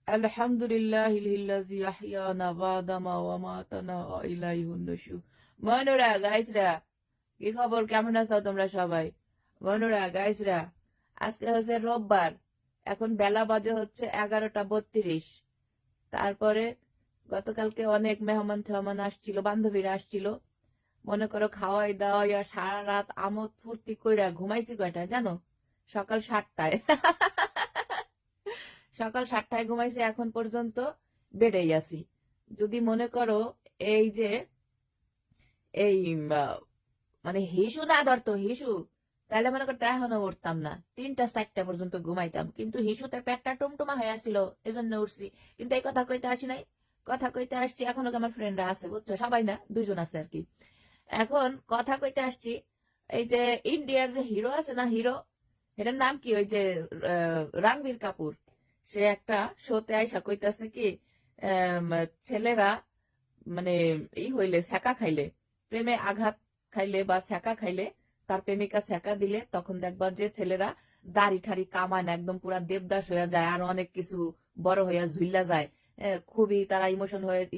আলহামদুলিল্লাহিল্লাযী আহইয়ানা বা'দা মা ওয়ামাতানা ওয়া ইলাইহিন নুশুর। বন্ধুরা, গাইসরা, কি খবর? কেমন আছো তোমরা সবাই? বন্ধুরা, গাইসরা, আজকে হচ্ছে রোববার। এখন বেলা বাজে হচ্ছে 11টা 32। তারপরে গতকালকে অনেক মেহমান আসছিল, বান্ধবীরা আসছিল। মনে করো খাওয়াই দাওয়াই আর সারা রাত আমোদ ফুর্তি কইরা ঘুমাইছি কয়টা জানো? সকাল 7টায়। সকাল 7টায় ঘুমাইছি, এখন পর্যন্ত বেডেই আছি। যদি মনে করো এই যে এই মানে হিসু না ধরতো, হিসু, তাহলে মনে করতো এখনো উঠতাম না, 3টা 4টা পর্যন্ত ঘুমাইতাম। কিন্তু হিসুতে পেটটা টুমটুমা হয়ে আসছিল, এজন্য উঠছি। কিন্তু এই কথা কইতে আসি নাই, কথা কইতে আসছি। এখনো আমার ফ্রেন্ডরা আছে, বুঝছো, সবাই না, 2জন আছে আর কি। এখন কথা কইতে আসছি, এই যে ইন্ডিয়ার যে হিরো আছে না, হিরো, এটার নাম কি, ওই যে রণবীর কাপুর, সে একটা শোতে আইসা কইতাছে কি, ছেলেরা মানে হইলে ছ্যাঁকা খাইলে, প্রেমে আঘাত খাইলে বা ছ্যাঁকা খাইলে, তার প্রেমিকা ছ্যাঁকা দিলে, তখন দেখবা যে ছেলেরা দাড়ি ঠাড়ি কামায় না, একদম পুরা দেবদাস হয়ে যায়, আর অনেক কিছু বড় হইয়া ঝুল্লা যায়। খুবই তারা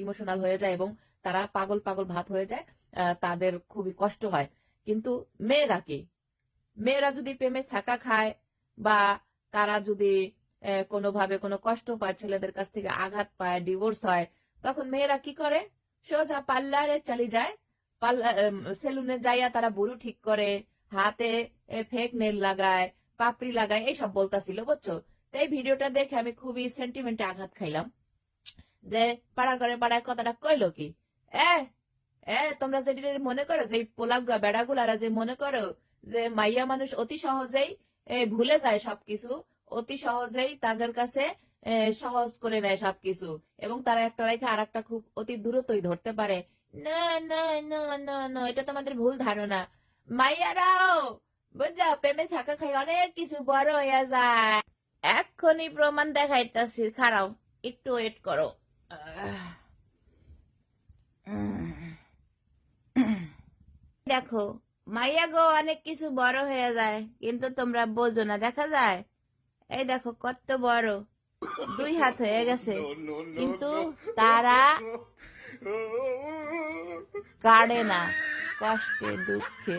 ইমোশনাল হয়ে যায় এবং তারা পাগল পাগল ভাব হয়ে যায়। তাদের খুবই কষ্ট হয়। কিন্তু মেয়েরা কি, মেয়েরা যদি প্রেমে ছ্যাঁকা খায় বা তারা যদি কোনোভাবে কোনো কষ্ট পায়, ছেলেদের কাছ থেকে আঘাত পায়, ডিভোর্স হয়, তখন মেয়েরা কি করে? সোজা পার্লারে চলে যায়। সেলুনে যাইয়া তারা বুড়ো ঠিক করে, হাতে ফেক নেল লাগায়, পাপড়ি লাগায়, এইসব বলতাছিল, বুঝছো। তো এই ভিডিওটা দেখে আমি খুবই সেন্টিমেন্টে আঘাত খাইলাম। যে পাড়ায় কথাটা কইলো কি, এ তোমরা যে মনে করো যে পোলাগুলা বেড়াগুলারা যে মনে করো যে মাইয়া মানুষ অতি সহজেই ভুলে যায় সবকিছু, অতি সহজেই তাদের কাছে সহজ করে নেয় সবকিছু, এবং তারা একটা রেখে আর একটা খুব অতি দ্রুতই ধরতে পারে। না না না না না, এটা তোমাদের ভুল ধারণা। মাইয়ারাও বুঝা, প্রেমে থাকা খাই অনেক কিছু বড় হইয়া যায়। এক্ষুনি প্রমাণ দেখাইতাছি, খারাও, একটু ওয়েট করো। দেখো, মাইয়া গো, অনেক কিছু বড় হয়ে যায়, কিন্তু তোমরা বোঝো না, দেখা যায়। এই দেখো কত বড়, 2 হাত হয়ে গেছে, কিন্তু তারা কাড়ে না, কষ্টে দুঃখে।